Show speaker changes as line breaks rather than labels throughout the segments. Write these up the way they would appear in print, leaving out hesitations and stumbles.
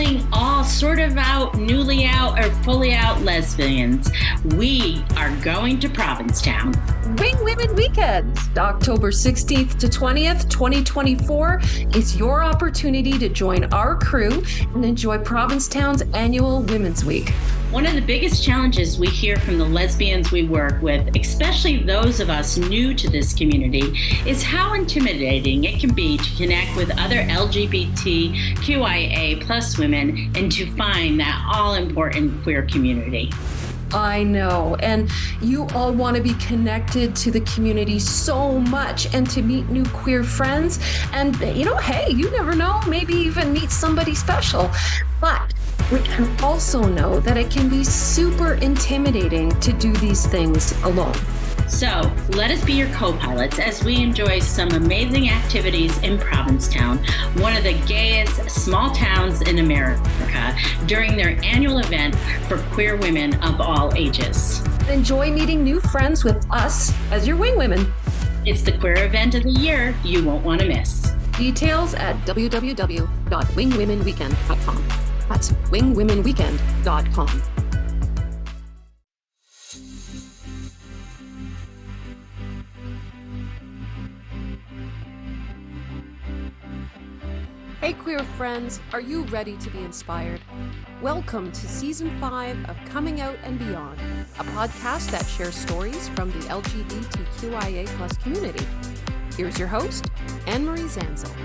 calling all sort of out, newly out, or fully out lesbians. We are going to Provincetown.
Wing Women Weekend, October 16th to 20th, 2024, is your opportunity to join our crew and enjoy Provincetown's annual Women's Week.
One of the biggest challenges we hear from the lesbians we work with, especially those of us new to this community, is how intimidating it can be to connect with other LGBTQIA plus women and to find that all-important queer community.
I know, and you all want to be connected to the community so much and to meet new queer friends. And, hey, you never know, maybe even meet somebody special. But we can also know that it can be super intimidating to do these things alone.
So let us be your co-pilots as we enjoy some amazing activities in Provincetown, one of the gayest small towns in America, during their annual event for queer women of all ages.
Enjoy meeting new friends with us as your wing women.
It's the queer event of the year you won't want to miss.
Details at www.wingwomenweekend.com. That's wingwomenweekend.com. Hey queer friends, are you ready to be inspired? Welcome to Season 5 of Coming Out and Beyond, a podcast that shares stories from the LGBTQIA plus community. Here's your host, Anne-Marie Zanzal.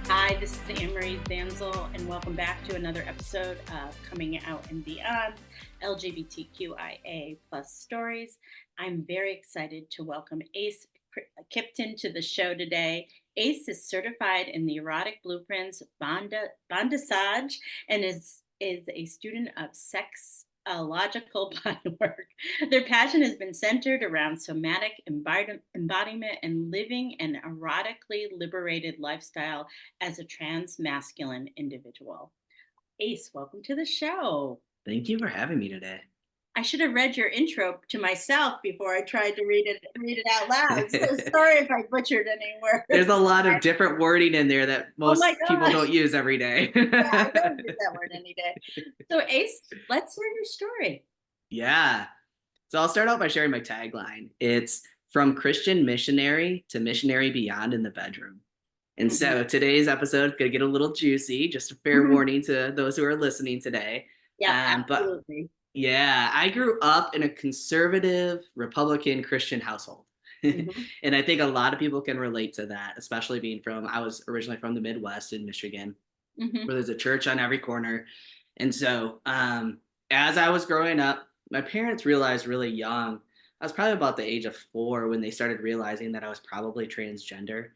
Hi, this is Anne-Marie Zanzal, and welcome back to another episode of Coming Out and Beyond, LGBTQIA plus stories. I'm very excited to welcome Ayce Kyptyn to the show today. Ayce is certified in the erotic blueprints bondage and is a student of sexualogical bodywork. Their passion has been centered around somatic embodiment and living an erotically liberated lifestyle as a transmasculine individual. Ayce, welcome to the show.
Thank you for having me today.
I should have read your intro to myself before I tried to read it out loud. So sorry if I butchered any words.
There's a lot of different wording in there that most people don't use every day.
Yeah, I don't use that word any day. So Ayce, let's hear your story.
Yeah. So I'll start out by sharing my tagline. It's from Christian missionary to missionary beyond in the bedroom. And so today's episode is going to get a little juicy, just a fair warning to those who are listening today.
Yeah, absolutely.
Yeah, I grew up in a conservative Republican Christian household. And I think a lot of people can relate to that, especially I was originally from the Midwest in Michigan, where there's a church on every corner. And so as I was growing up, my parents realized really young, I was probably about the age of 4 when they started realizing that I was probably transgender.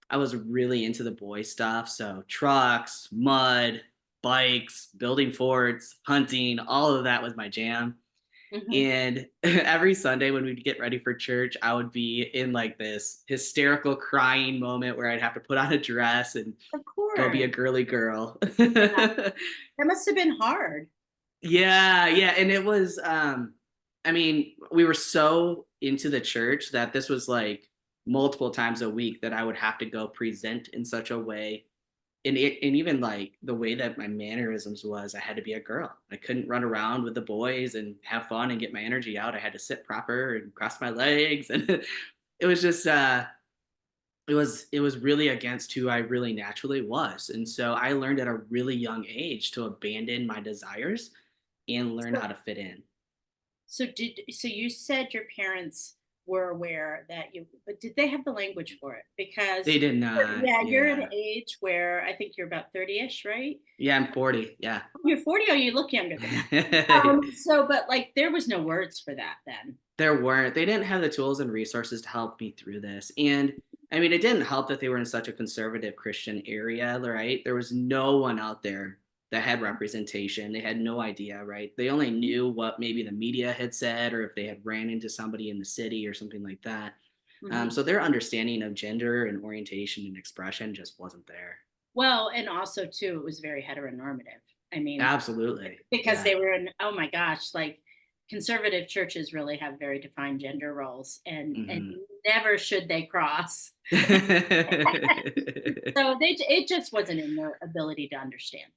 I was really into the boy stuff. So trucks, mud, bikes, building forts, hunting, all of that was my jam. And every Sunday when we'd get ready for church, I would be in like this hysterical crying moment where I'd have to put on a dress and go be a girly girl.
That must have been hard.
Yeah. And it was, we were so into the church that this was like multiple times a week that I would have to go present in such a way. And even like the way that my mannerisms was, I had to be a girl. I couldn't run around with the boys and have fun and get my energy out. I had to sit proper and cross my legs. And it was just, it was really against who I really naturally was. And so I learned at a really young age to abandon my desires and learn how to fit in.
So you said your parents were aware that but did they have the language for it? Because
they did not.
Yeah, you're at an age where I think you're about 30-ish, right?
Yeah, I'm 40. Yeah.
You're 40. Oh, you look younger than that. But like there was no words for that then.
There weren't. They didn't have the tools and resources to help me through this. And it didn't help that they were in such a conservative Christian area, right? There was no one out there that had representation. They had no idea, right? They only knew what maybe the media had said, or if they had ran into somebody in the city or something like that. So their understanding of gender and orientation and expression just wasn't there.
Well, and also too, it was very heteronormative.
Absolutely.
Because they were in, oh my gosh, like conservative churches really have very defined gender roles and never should they cross. So it just wasn't in their ability to understand.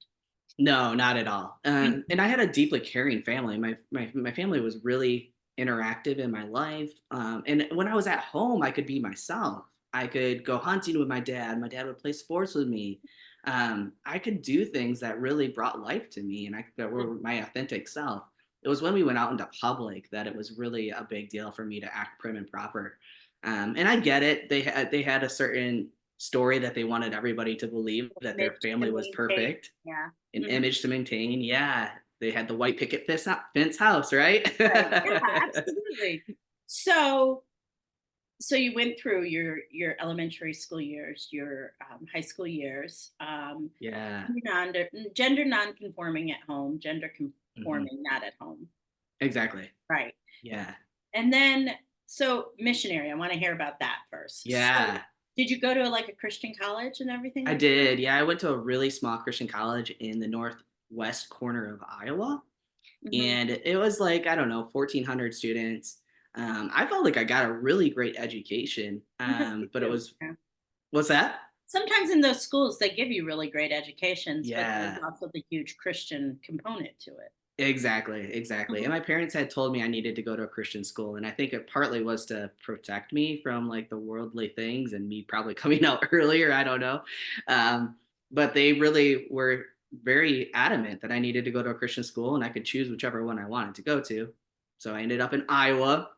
No, not at all. And
Mhm.
I had a deeply caring family. My family was really interactive in my life. And when I was at home, I could be myself. I could go hunting with my dad. My dad would play sports with me. I could do things that really brought life to me, and that were my authentic self. It was when we went out into public that it was really a big deal for me to act prim and proper. And I get it. They had a certain story that they wanted everybody to believe, that their
Image to
family was
maintain.
perfect,
Yeah.
an
Mhm.
image to maintain. Yeah, they had the white picket fence house, right?
Right. Yeah, absolutely. So so you went through your elementary school years, your high school years,
Yeah.
non gender non-conforming at home, gender
Hmm.
conforming not at home.
Exactly.
Right.
Yeah.
And then, so missionary, I want to hear about that first. So,
Yeah.
did you go to like a Christian college and everything
I
like that?
did. Yeah, I went to a really small Christian college in the northwest corner of Iowa,
Hmm.
and it was like, I don't know, 1,400 students. I felt like I got a really great education,
Sometimes you
but it
do.
was,
Yeah.
what's that?
Sometimes in those schools, they give you really great educations, but there's
Yeah.
also the huge Christian component to it.
Exactly, exactly. And
Mhm.
my parents had told me I needed to go to a Christian school, and I think it partly was to protect me from like the worldly things and me probably coming out earlier. I don't know, but they really were very adamant that I needed to go to a Christian school, and I could choose whichever one I wanted to go to. So I ended up in Iowa.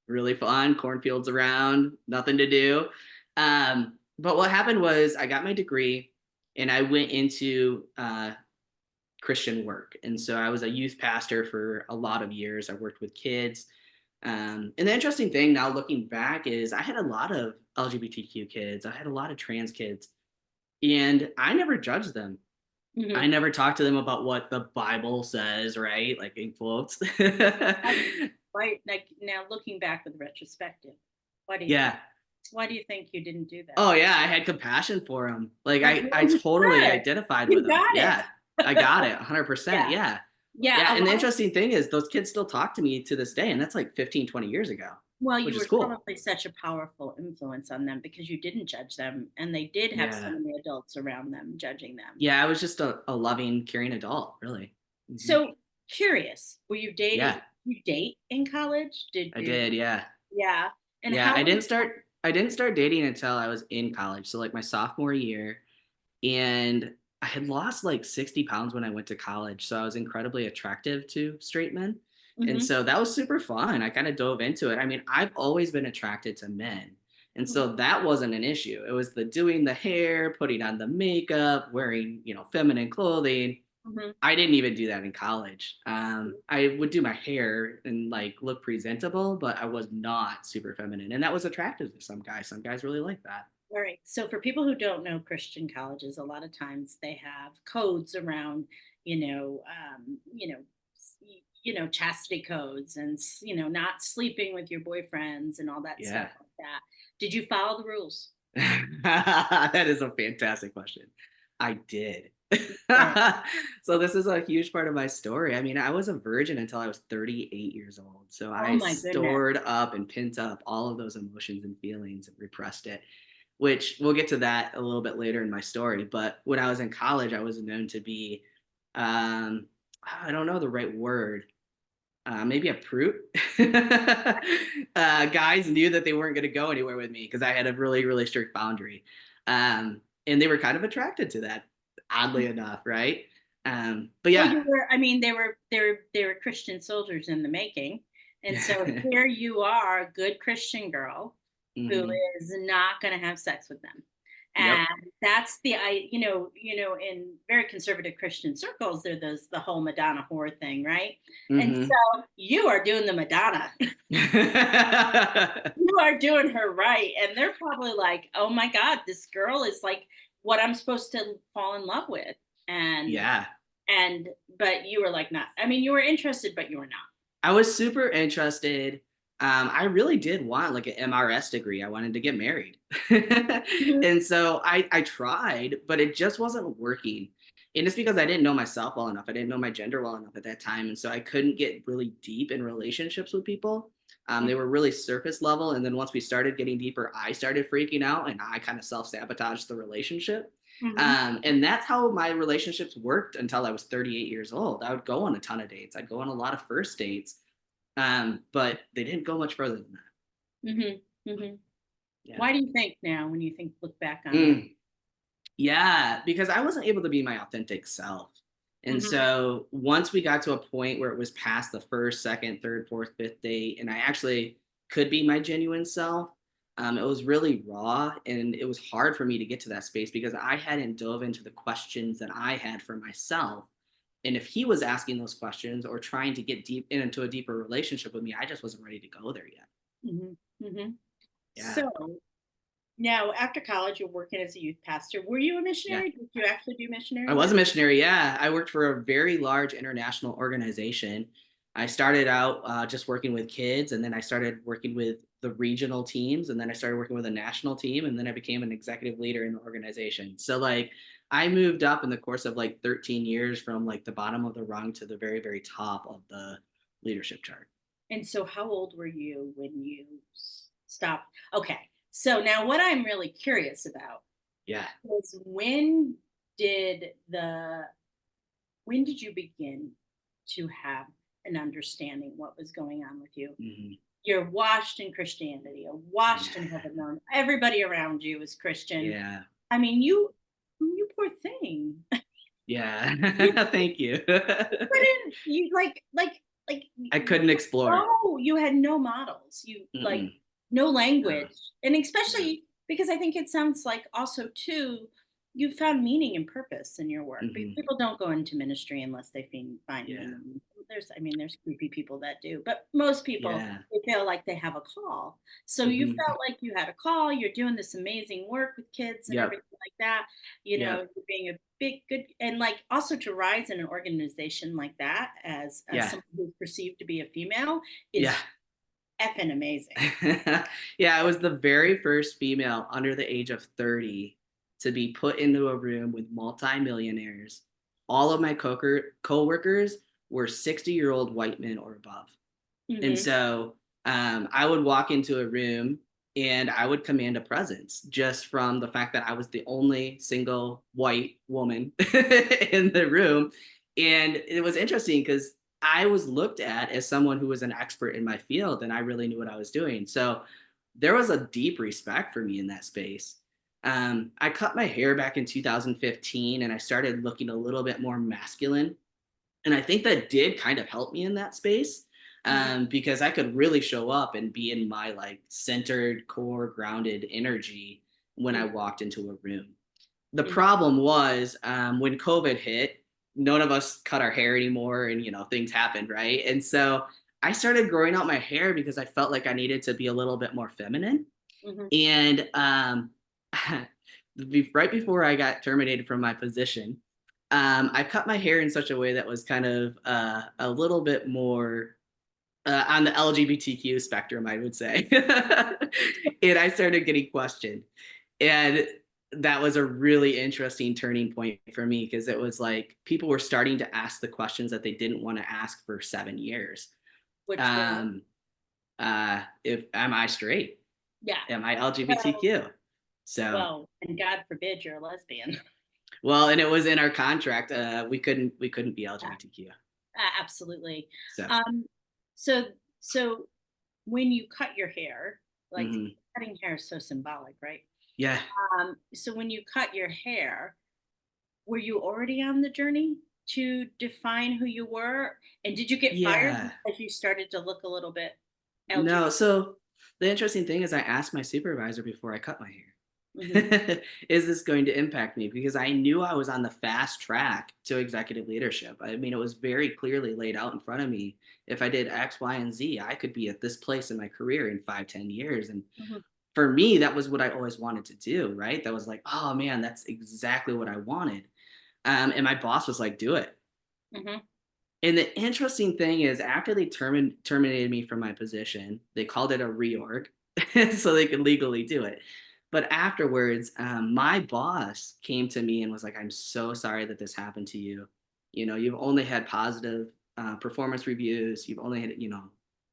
Really fun, cornfields around, nothing to do. But what happened was I got my degree, and I went into Christian work. And so I was a youth pastor for a lot of years. I worked with kids. And the interesting thing now looking back is I had a lot of LGBTQ kids, I had a lot of trans kids, and I never judged them. I
Mhm.
never talked to them about what the Bible says, right? Like in quotes.
Why, why, like now looking back with retrospective, why do you think?
Yeah.
Why do you think you didn't do that?
Oh yeah, I had compassion for them. Like
Well,
I
you
totally
should.
identified with
You
them.
got it.
Yeah. I got it 100%.
Yeah.
Yeah.
Yeah.
Yeah,
A
and the
lot of,
interesting thing is those kids still talk to me to this day, and that's like 15, 20 years ago,
well, you
which is
were
cool.
probably such a powerful influence on them because you didn't judge them and they did have so
Yeah.
many adults around them judging them.
Yeah, I was just a loving, caring adult, really. Hmm.
So curious, were you
Yeah,
dating? You date in college? Did
I
you?
did. Yeah.
Yeah. And
Yeah,
how was
I didn't start dating until I was in college. So like my sophomore year, and I had lost like 60 pounds when I went to college. So I was incredibly attractive to straight men. And
mhm,
so that was super fun. I kind of dove into it. I mean, I've always been attracted to men. And
mhm,
so that wasn't an issue. It was the doing the hair, putting on the makeup, wearing, feminine clothing.
mhm.
I didn't even do that in college. I would do my hair and like look presentable, but I was not super feminine. And that was attractive to some guys. Some guys really like that.
All right. So for people who don't know Christian colleges, a lot of times they have codes around, chastity codes and not sleeping with your boyfriends and all that stuff
Yeah.
like that. Did you follow the rules?
That is a fantastic question. I did.
Yeah.
So this is a huge part of my story. I mean, I was a virgin until I was 38 years old. So
Oh
I
my goodness.
stored up and pent up all of those emotions and feelings and repressed it, which we'll get to that a little bit later in my story. But when I was in college, I was known to be, um, I don't know the right word, maybe a prude. Guys knew that they weren't going to go anywhere with me because I had a really, really strict boundary. And they were kind of attracted to that, oddly enough, right? But
Well,
yeah.
you were. I mean, they were Christian soldiers in the making, and so here you are, a good Christian girl who
Hmm.
is not going to have sex with them, and
Yep.
that's in very conservative Christian circles, there's the whole Madonna whore thing, right? And
Hmm.
so you are doing the Madonna, you are doing her right, and they're probably like, oh my God, this girl is like what I'm supposed to fall in love with, and
Yeah.
and but you were like not. I mean, you were interested, but you were not.
I was super interested. I really did want like an MRS degree. I wanted to get married.
Mhm.
And so I tried, but it just wasn't working. And it's because I didn't know myself well enough. I didn't know my gender well enough at that time. And so I couldn't get really deep in relationships with people. They were really surface level. And then once we started getting deeper, I started freaking out and I kind of self-sabotaged the relationship.
Mm-hmm.
And that's how my relationships worked until I was 38 years old. I would go on a ton of dates. I'd go on a lot of first dates, but they didn't go much further than that.
Mm-hmm. Mm-hmm.
Yeah.
Why do you think now, when you look back on it?
Yeah, because I wasn't able to be my authentic self. And
Mm-hmm.
so once we got to a point where it was past the first, second, third, fourth, fifth date, and I actually could be my genuine self, it was really raw and it was hard for me to get to that space because I hadn't dove into the questions that I had for myself. And if he was asking those questions or trying to get deep into a deeper relationship with me, I just wasn't ready to go there yet.
Mm-hmm. Mm-hmm.
Yeah.
So now, after college, you're working as a youth pastor. Were you a
Yeah.
missionary? Did you actually do missionary
I was
work?
a missionary. Yeah, I worked for a very large international organization. I started out just working with kids, and then I started working with the regional teams, and then I started working with a national team, and then I became an executive leader in the organization. So like I moved up in the course of like 13 years from like the bottom of the rung to the very, very top of the leadership chart.
And so, how old were you when you stopped? Okay. So now, what I'm really curious about
Yeah.
is did the when did you begin to have an understanding what was going on with you?
Hmm.
You're washed in Christianity, you're washed in heaven. Known. Everybody around you is Christian.
Yeah.
I mean, you poor thing. You
Yeah. Thank you.
couldn't you like
I couldn't explore.
no, you had no models. You like
Mm-mm.
no
No.
language. And
Yeah.
especially because I think it sounds like also too, you found meaning and purpose in your work. Because
Hmm.
people don't go into ministry unless they find
Yeah.
meaning. There's creepy people that do, but most people
Yeah.
they feel like they have a call. So you
Hmm.
felt like you had a call. You're doing this amazing work with kids and
Yep.
everything like that. You know,
Yep.
you're being a big good and like also to rise in an organization like that as
Yeah.
someone who's perceived to be a female
Yeah.
is effing amazing.
Yeah, I was the very first female under the age of 30 to be put into a room with multimillionaires. All of my coworkers were 60-year-old white men or above. And
Hmm.
so I would walk into a room and I would command a presence just from the fact that I was the only single white woman in the room. And it was interesting because I was looked at as someone who was an expert in my field and I really knew what I was doing. So there was a deep respect for me in that space. I cut my hair back in 2015 and I started looking a little bit more masculine. And I think that did kind of help me in that space
Hmm.
because I could really show up and be in my like centered, core, grounded energy when I walked into a room. The
Hmm.
problem was when COVID hit, none of us cut our hair anymore, and things happened, right? And so I started growing out my hair because I felt like I needed to be a little bit more feminine.
Hmm.
And right before I got terminated from my position, I cut my hair in such a way that was kind of a little bit more on the LGBTQ spectrum, I would say. And I started getting questioned. And that was a really interesting turning point for me because it was like people were starting to ask the questions that they didn't want to ask for 7 years.
Which were
Um, if am I straight?
yeah.
Am I
Well,
LGBTQ? So,
and God forbid you're a lesbian.
well, and it was in our contract. We couldn't be LGBTQ.
Absolutely.
So,
Um, so so when you cut your hair, like
mhm.
cutting hair is so symbolic, right?
Yeah,
So when you cut your hair, were you already on the journey to define who you were? And did you get fired
yeah.
because you started to look a little bit
No,
LGBT?
so the interesting thing is I asked my supervisor before I cut my
Hmm.
hair, is this going to impact me? Because I knew I was on the fast track to executive leadership. I mean, it was very clearly laid out in front of me. If I did X, Y, and Z, I could be at this place in my career in 5, 10 years. And
Hmm.
for me, that was what I always wanted to do, right? That was like, oh man, that's exactly what I wanted. And my boss was like, do it.
Hmm.
And the interesting thing is, after they terminated me from my position, they called it a reorg so they could legally do it. But afterwards, my boss came to me and was like, I'm so sorry that this happened to you. You've only had positive performance reviews. You've only had,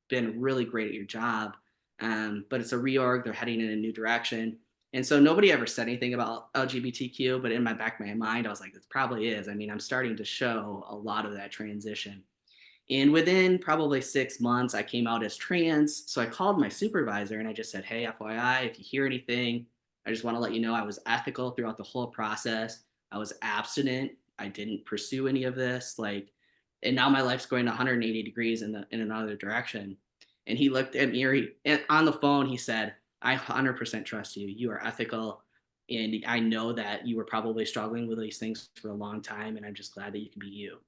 been really great at your job, but it's a reorg. They're heading in a new direction. And so nobody ever said anything about LGBTQ, but in my back of my mind, I was like, this probably is. I mean, I'm starting to show a lot of that transition. And within probably 6 months, I came out as trans. So I called my supervisor and I just said, hey, FYI, if you hear anything, I just want to let you know I was ethical throughout the whole process. I was abstinent. I didn't pursue any of this. Like, and now my life's going 180 degrees in another direction. And he looked at me, and on the phone, he said, I 100% trust you. You are ethical. And I know that you were probably struggling with these things for a long time. And I'm just glad that you can be you.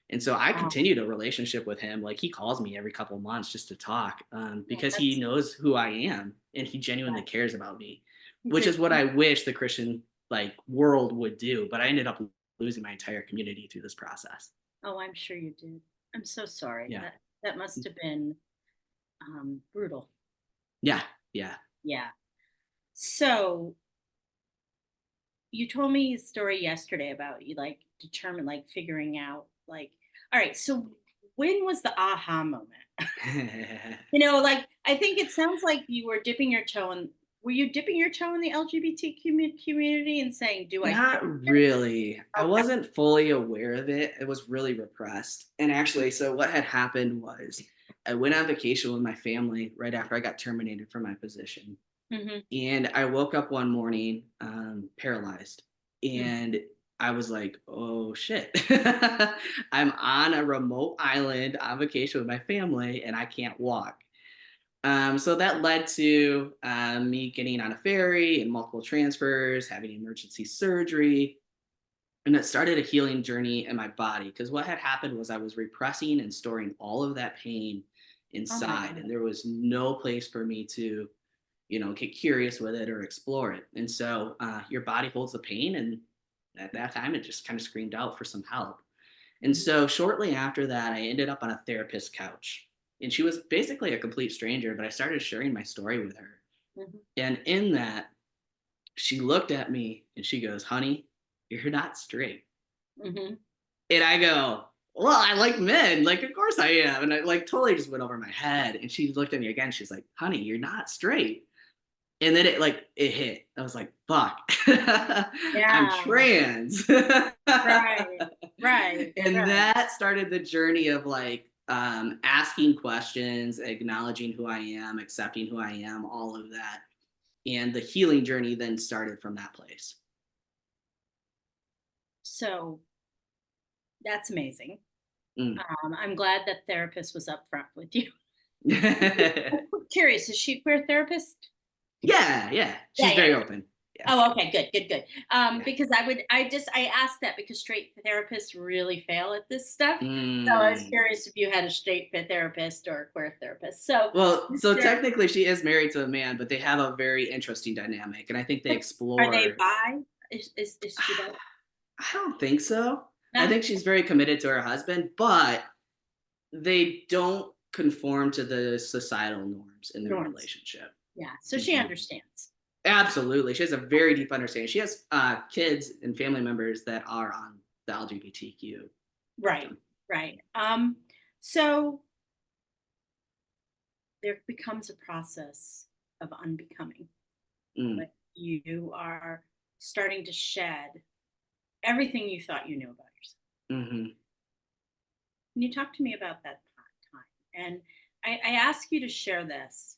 And so I
Wow.
continued a relationship with him. Like he calls me every couple of months just to talk,
Yeah,
because he
that's
knows who I am and he genuinely
right.
cares about me, which
You're,
is what I wish the Christian like world would do. But I ended up losing my entire community through this process.
oh, I'm sure you did. I'm so sorry.
Yeah.
That must have been brutal.
Yeah. Yeah.
Yeah. So you told me a story yesterday about you like determined like figuring out like, all right, so when was the aha moment? Like I think it sounds like you were dipping your toe in, were you dipping your toe in the LGBTQ community and saying, do I fit
Not
here?
really. I
Okay.
wasn't fully aware of it. It was really repressed. And actually, so what had happened was I went on vacation with my family right after I got terminated from my position.
Hmm.
And I woke up one morning paralyzed.
Hmm.
And I was like, oh shit. I'm on a remote island on vacation with my family and I can't walk. So that led to me getting on a ferry and multiple transfers, having emergency surgery. And it started a healing journey in my body because what had happened was I was repressing and storing all of that pain
Oh my
inside.
God.
And there was no place for me to, get curious with it or explore it. And so your body holds the pain. And at that time, it just kind of screamed out for some help. And
Hmm.
so shortly after that, I ended up on a therapist's couch. And she was basically a complete stranger, but I started sharing my story with her.
Hmm.
And in that, she looked at me and she goes, honey, you're not straight.
Hmm.
And I go, well, I like men. Like, of course I am. And I like totally just went over my head. And she looked at me again. She's like, honey, you're not straight. And then it hit. I was like, fuck, I'm
Yeah.
trans.
Right. Right.
And
Right.
that started the journey of like asking questions, acknowledging who I am, accepting who I am, all of that. And the healing journey then started from that place.
So that's amazing.
Mm.
I'm glad that therapist was upfront with you.
Yeah,
I'm curious, is she a queer therapist?
yeah.
Yeah,
She's
yeah,
very
yeah.
open. Yeah,
Oh, okay, good, good, good.
yeah.
Because I asked that because straight therapists really fail at this stuff. So I was
Mm.
curious if you had a straight fit therapist or a queer therapist. So,
Well,
is
so
there,
technically she is married to a man, but they have a very interesting dynamic. And I think they
are they
explore.
bi? Is she bi?
I don't think so. I
Ah,
think she's very committed to her husband, but they don't conform to the societal norms in their
norms.
relationship.
Yeah. So she
Mhm.
understands.
Absolutely. She has a very deep understanding. She has kids and family members that are on the LGBTQ
Right.
spectrum.
Right. So there becomes a process of unbecoming.
Mm,
Like you are starting to shed everything you thought you knew about yourself.
hmm
Can you talk to me about that time? And I ask you to share this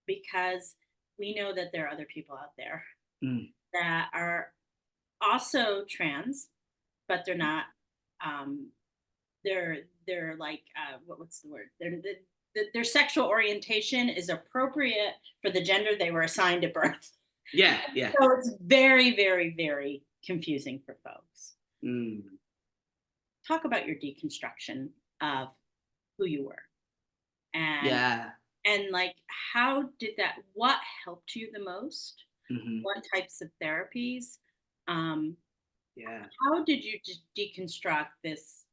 because we know that there are other people out there
mm,
that are also trans, but they're not. Um, they're like what's the word? Their sexual orientation is appropriate for the gender they were assigned at birth.
yeah, yeah.
So it's very, very, very confusing for folks.
Mm,
Talk about your deconstruction of who you were and
yeah.
like how did that what helped you the most,
hmm
what types of therapies, um
Yeah.
how did you deconstruct this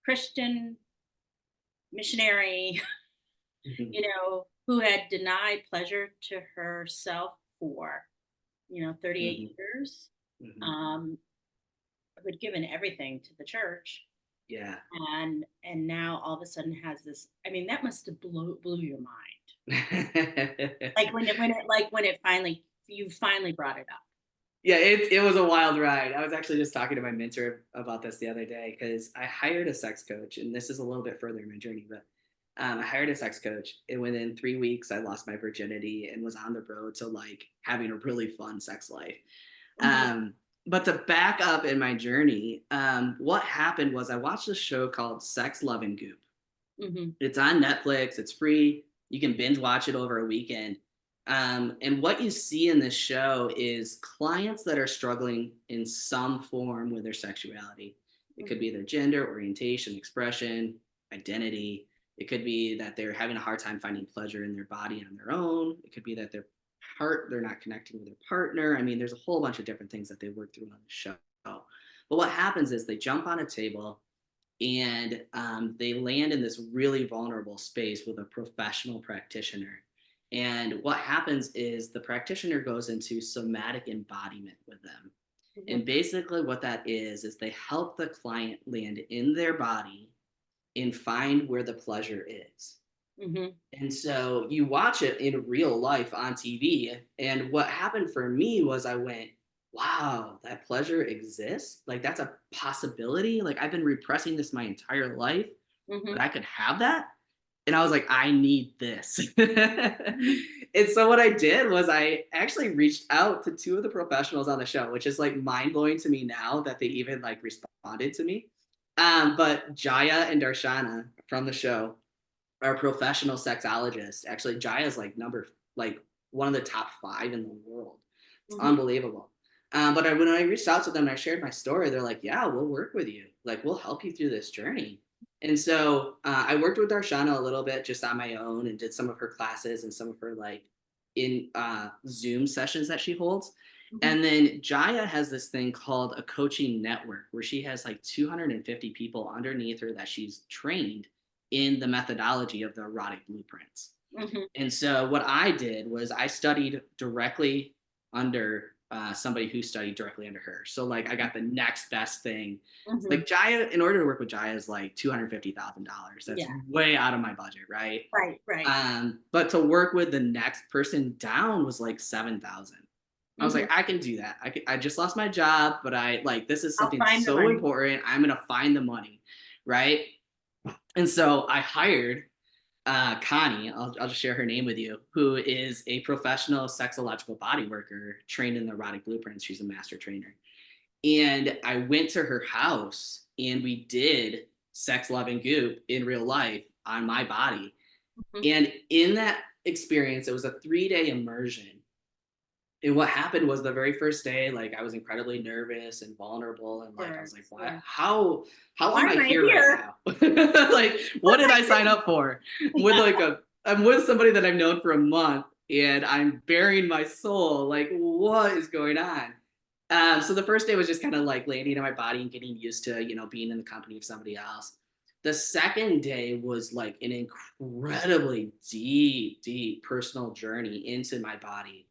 Christian missionary
hmm
who had denied pleasure to herself for 38
hmm
years,
hmm
um who had given everything to the church,
Yeah.
and now all of a sudden has this. I mean, that must have blew your mind. Like when it finally you finally brought it up.
Yeah, it was a wild ride. I was actually just talking to my mentor about this the other day because I hired a sex coach, and this is a little bit further in my journey, but I hired a sex coach, and within 3 weeks, I lost my virginity and was on the road to like having a really fun sex life.
Mhm,
But to back up in my journey, what happened was I watched a show called Sex, Love, and Goop.
mhm,
It's on Netflix. It's free. You can binge watch it over a weekend. And what you see in this show is clients that are struggling in some form with their sexuality. It could
mhm,
be their gender, orientation, expression, identity. It could be that they're having a hard time finding pleasure in their body on their own. It could be that they're not connecting with their partner. I mean, there's a whole bunch of different things that they work through on the show. But what happens is they jump on a table and they land in this really vulnerable space with a professional practitioner. And what happens is the practitioner goes into somatic embodiment with them.
mhm,
And basically, what that is they help the client land in their body and find where the pleasure is.
mhm,
And so you watch it in real life on TV. And what happened for me was I went, wow, that pleasure exists. Like that's a possibility. Like I've been repressing this my entire life, but
mhm,
I could have that. And I was like, I need this. And so what I did was I actually reached out to two of the professionals on the show, which is like mind blowing to me now that they even like responded to me. But Jaya and Darshana from the show are professional sexologists. Actually, Jaya's like one of the top 5 in the world. It's
mhm,
unbelievable. But when I reached out to them and I shared my story, they're like, "Yeah, we'll work with you. Like, we'll help you through this journey." And so I worked with Darshana a little bit just on my own and did some of her classes and some of her like in Zoom sessions that she holds.
mhm.
And then Jaya has this thing called a coaching network where she has like 250 people underneath her that she's trained in the methodology of the erotic blueprints.
Mhm,
And so what I did was I studied directly under somebody who studied directly under her. So like I got the next best thing.
mhm.
Like Jaya, in order to work with Jaya, is like $250,000. That's
Yeah.
way out of my budget, right?
Right, right.
But to work with the next person down was like 7,000. I was like,
Mhm.
I can do that. I just lost my job, but I like this is
I'll
something
find the
so
money.
important. I'm gonna find the money, right? And so I hired Connie, I'll just share her name with you, who is a professional sexological body worker trained in the erotic blueprints. She's a master trainer. And I went to her house and we did sex, love, and goop in real life on my body.
Mhm.
And in that experience, it was a 3-day immersion. And what happened was the very first day, like I was incredibly nervous and vulnerable, and like I was like,
Course,
"What?
yeah.
How
Why
am I
am I
here right
here?
now? Like,
What
what
am
did
I
I sign
doing?
up for?
Yeah.
I'm with somebody that I've known for a month, and I'm bearing my soul. Like, what is going on?" So the first day was just kind of like landing in my body and getting used to, being in the company of somebody else. The second day was like an incredibly deep, deep personal journey into my body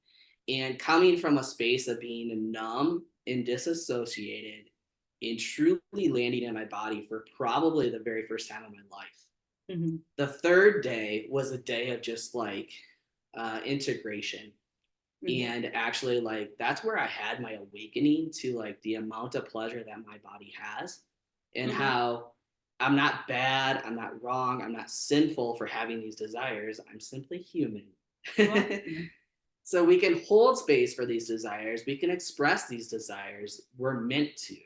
and coming from a space of being numb and disassociated and truly landing in my body for probably the very first time in my life.
Mhm,
The third day was a day of just like integration.
mhm,
And actually, like, that's where I had my awakening to like the amount of pleasure that my body has and
mhm.
how I'm not bad, I'm not wrong, I'm not sinful for having these desires. I'm simply human.
Awesome.
So we can hold space for these desires. We can express these desires. We're meant to.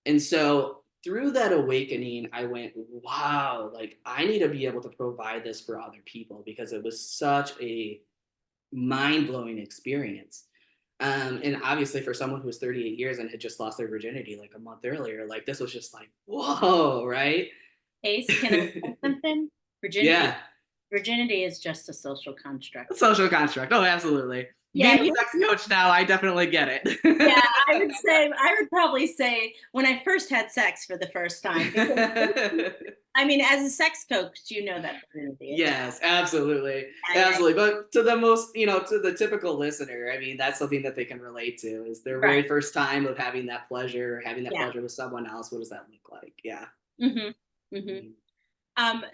And so through that awakening, I went, wow, like I need to be able to provide this for other people because it was such a mind blowing experience. And obviously, for someone who was 38 years and had just lost their virginity like a month earlier, like this was just like, whoa, right?
Ace, can I say something?
Yeah,
Virginity is just a social construct.
social construct. Oh, absolutely.
Yeah,
Being a sex coach now, I definitely get
yeah,
it.
I would probably say when I first had sex for the first time, because I mean, as a sex coach, you know that virginity is.
Yes, absolutely.
Yeah,
Absolutely. But to the most, to the typical listener, I mean, that's something that they can relate to is their
right.
very first time of having that pleasure, having that
Yeah.
pleasure with someone else. What does that look like? Yeah.
Mhm. Mhm.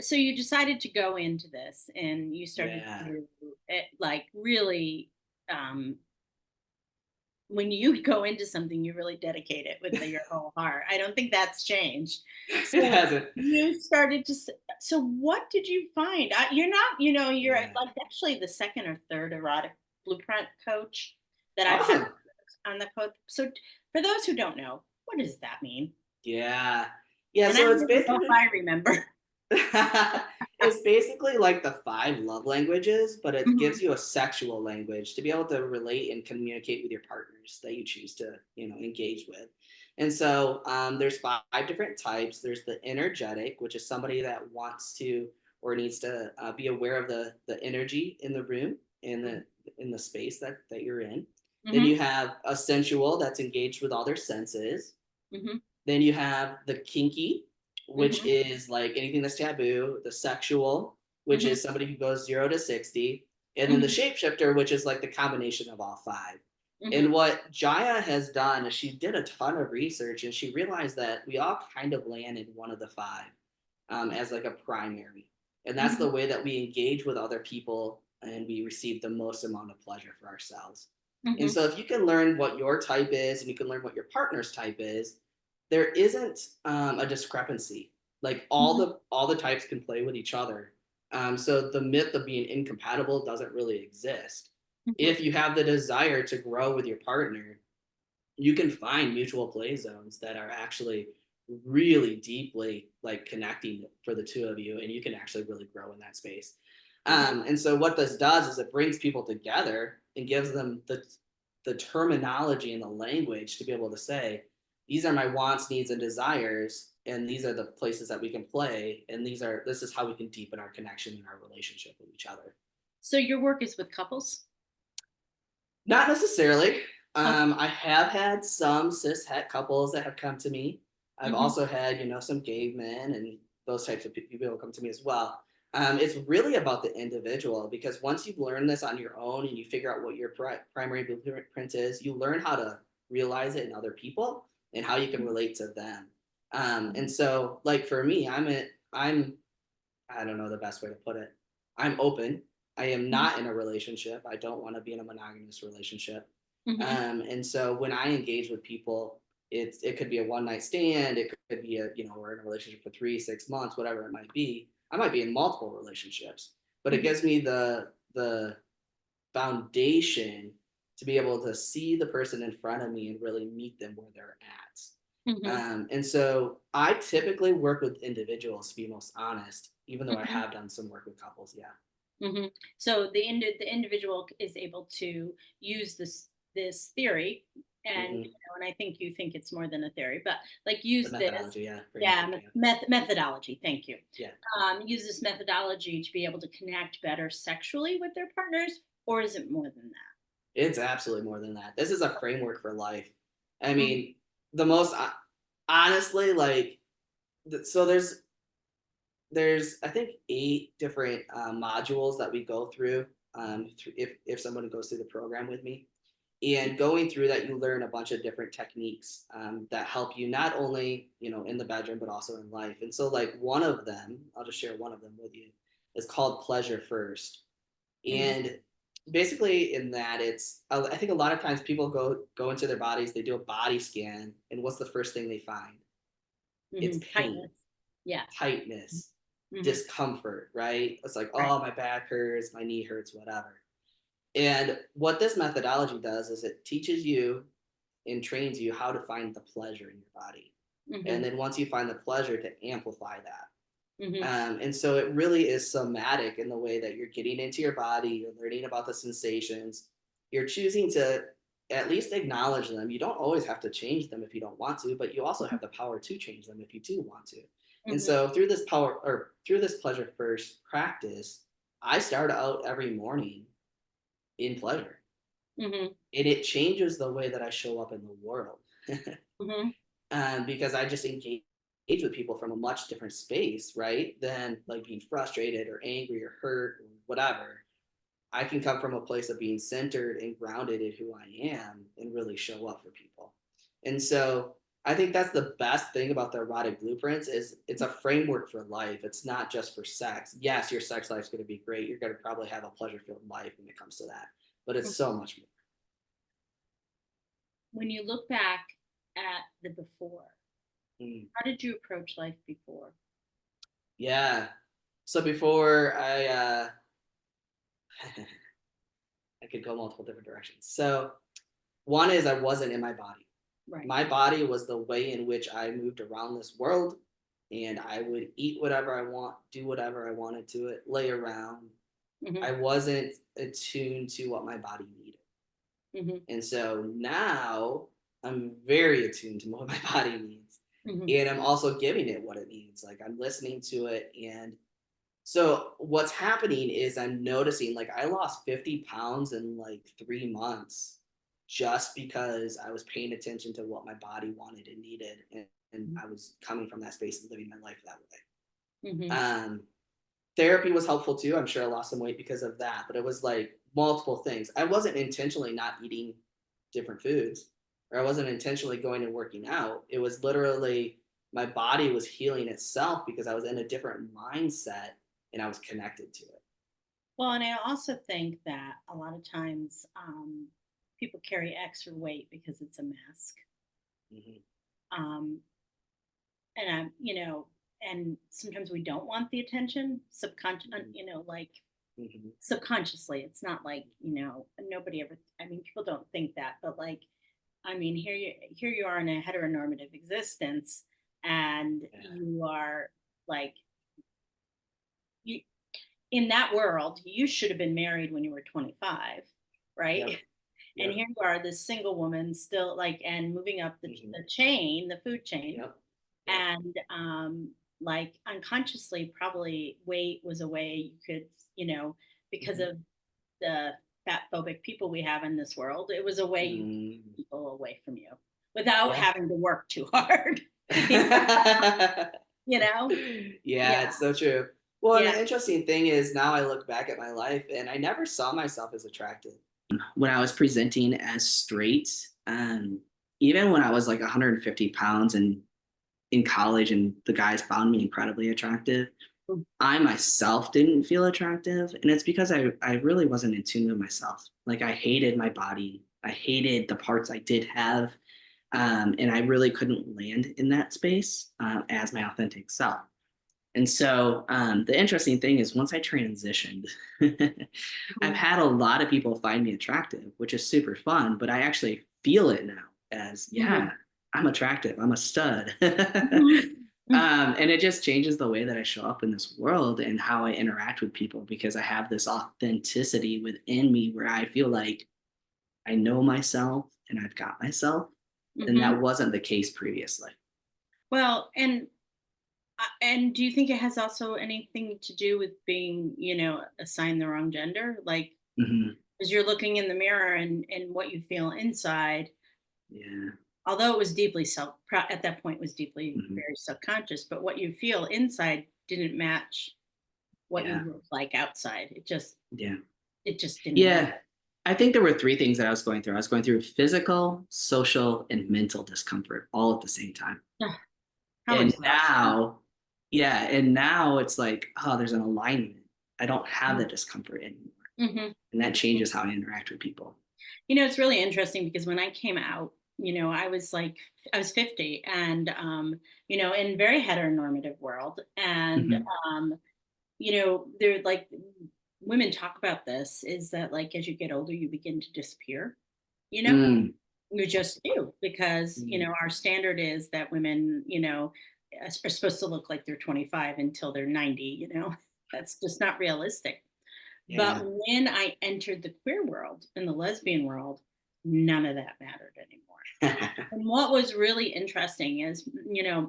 So you decided to go into this and you started
Yeah.
to like really when you go into something, you really dedicate it with your whole heart. I don't think that's changed.
It
So
hasn't.
you started to. So what did you find? You're not. You're
Yeah.
like actually the second or third erotic blueprint coach that I've had
Awesome.
on the coach. So for those who don't know, what does that mean?
Yeah. Yeah.
And I
So
don't
it's
even know if
basically
I remember.
it's basically like the five love languages, but it
Mhm,
gives you a sexual language to be able to relate and communicate with your partners that you choose to, engage with. And so there's five different types. There's the energetic, which is somebody that wants to or needs to be aware of the energy in the room in the space that you're in. Then
mhm,
you have a sensual that's engaged with all their senses.
mhm,
Then you have the kinky, which
mhm,
is like anything that's taboo, the sexual, which
mhm,
is somebody who goes 0 to 60, and then the
mhm,
shapeshifter, which is like the combination of all five.
mhm,
And what Jaya has done is she did a ton of research and she realized that we all kind of land in one of the five as like a primary. And that's
mhm,
the way that we engage with other people and we receive the most amount of pleasure for ourselves. And
mhm,
so if you can learn what your type is and you can learn what your partner's type is, there isn't a discrepancy. Like
mhm,
all the types can play with each other. So the myth of being incompatible doesn't really exist.
mhm.
If you have the desire to grow with your partner, you can find mutual play zones that are actually really deeply like connecting for the two of you, and you can actually really grow in that space.
Mhm.
And so what this does is it brings people together and gives them the terminology and the language to be able to say, these are my wants, needs, and desires, and these are the places that we can play, and this is how we can deepen our connection and our relationship with each other.
So your work is with couples?
Not necessarily.
Okay.
I have had some cis het couples that have come to me. I've
Mhm,
also had, some gay men and those types of people come to me as well. It's really about the individual because once you've learned this on your own and you figure out what your primary blueprint is, you learn how to realize it in other people and how you can
mhm,
relate to them. And
mhm,
so, like for me, I'm I don't know the best way to put it. I'm open. I am
mhm,
not in a relationship. I don't want to be in a monogamous relationship.
mhm,
And so when I engage with people, it could be a one night stand. It could be we're in a relationship for 3, 6 months, whatever it might be. I might be in multiple relationships, but it
mhm,
gives me the foundation to be able to see the person in front of me and really meet them where they're at.
mhm,
And so I typically work with individuals to be most honest, even though I
mhm,
have done some work with couples. Yeah.
mhm. So the individual is able to use this theory, and
Hmm.
and I think you think it's more than a theory, but like
The
use this,
methodology, yeah,
yeah,
framework, yeah.
methodology. Thank you.
Yeah.
Use this methodology to be able to connect better sexually with their partners, or is it more than that?
It's absolutely more than that. This is a framework for life. I
Mhm,
mean, the most honestly, like, so there's I think 8 different modules that we go through if someone goes through the program with me. And going through that, you learn a bunch of different techniques that help you not only in the bedroom but also in life. And so, like one of them, I'll just share one of them with you, is called Pleasure First.
mhm,
And basically, in that, I think a lot of times people go into their bodies, they do a body scan, and what's the first thing they find? It's
mhm.
pain,
Tightness. Yeah.
tightness,
Mhm,
discomfort, right? It's like,
right.
oh, my back hurts, my knee hurts, whatever. And what this methodology does is it teaches you and trains you how to find the pleasure in your body. And
Mhm,
then once you find the pleasure, to amplify that.
mhm,
And so it really is somatic in the way that you're getting into your body, you're learning about the sensations, you're choosing to at least acknowledge them. You don't always have to change them if you don't want to, but you also have the power to change them if you do want to. And
mhm,
so through this pleasure first practice, I start out every morning in pleasure.
mhm,
And it changes the way that I show up in the world.
mhm,
Because I just engage with people from a much different space, right? Than like being frustrated or angry or hurt or whatever. I can come from a place of being centered and grounded in who I am and really show up for people. And so I think that's the best thing about the erotic blueprints is it's a framework for life. It's not just for sex. Yes, your sex life's going to be great. You're going to probably have a pleasure-filled life when it comes to that, but it's so much more.
When you look back at the before,
Mm.
how did you approach life before?
Yeah. So before I could go multiple different directions. So one is I wasn't in my body.
Right.
My body was the way in which I moved around this world, and I would eat whatever I want, do whatever I wanted to it, lay around. I
Hmm.
wasn't attuned to what my body needed.
Hmm.
And so now I'm very attuned to what my body needs.
Hmm.
And I'm also giving it what it needs. Like I'm listening to it. And so what's happening is I'm noticing like I lost 50 pounds in like 3 months just because I was paying attention to what my body wanted and needed. And I was coming from that space and living my life that way.
Hmm.
Therapy was helpful too. I'm sure I lost some weight because of that, but it was like multiple things. I wasn't intentionally not eating different foods, or I wasn't intentionally going and working out. It was literally my body was healing itself because I was in a different mindset and I was connected to it.
Well, and I also think that a lot of times people carry extra weight because it's a mask.
Hmm.
Um, and and sometimes we don't want the attention subconscious,
Hmm.
like
Hmm.
subconsciously. It's not like, nobody ever, I mean, people don't think that, but like, I mean, here you are in a heteronormative existence, and
Yeah.
you are like, you in that world, you should have been married when you were 25, right?
Yep.
And
Yep.
here you are, this single woman still like, and moving up
Hmm.
the chain, the food chain,
Yep. Yep.
and like unconsciously, probably weight was a way you could, because
Hmm.
of the fat phobic people we have in this world, it was a way you
Mm.
keep people away from you without
Yeah.
having to work too hard. you know? you know?
Yeah,
Yeah,
it's so true. Well, and
yeah.
the interesting thing is now I look back at my life and I never saw myself as attractive. When I was presenting as straight, even when I was like 150 pounds and in college and the guys found me incredibly attractive,
Mm.
I myself didn't feel attractive. And it's because I really wasn't in tune with myself. Like I hated my body. I hated the parts I did have. And I really couldn't land in that space as my authentic self. And so the interesting thing is, once I transitioned, I've
Mhm.
had a lot of people find me attractive, which is super fun, but I actually feel it now as, yeah,
Mhm.
I'm attractive. I'm a stud.
Mhm.
And it just changes the way that I show up in this world and how I interact with people because I have this authenticity within me where I feel like I know myself and I've got myself. And
Mhm.
that wasn't the case previously.
Well, and do you think it has also anything to do with being, assigned the wrong gender? Like,
Hmm.
as you're looking in the mirror and what you feel inside,
Yeah.
although it was deeply at that point was deeply
Hmm.
very subconscious, but what you feel inside didn't match what you
Yeah.
look like outside.
Yeah.
It just didn't match.
Yeah. I think there were three things that I was going through. I was going through physical, social, and mental discomfort all at the same time.
Ugh, how
And
exhausting.
now, yeah, and now it's like, oh, there's an alignment. I don't have
Mm.
that discomfort anymore.
Mhm.
And that changes how I interact with people.
It's really interesting because when I came out, I was 50, and in very heteronormative world, and
Hmm.
they're like, women talk about this, is that like as you get older you begin to disappear, you know
Mm,
you just do, because
mm,
our standard is that women, are supposed to look like they're 25 until they're 90. That's just not realistic. But
yeah.
when I entered the queer world and the lesbian world, none of that mattered anymore. And what was really interesting is,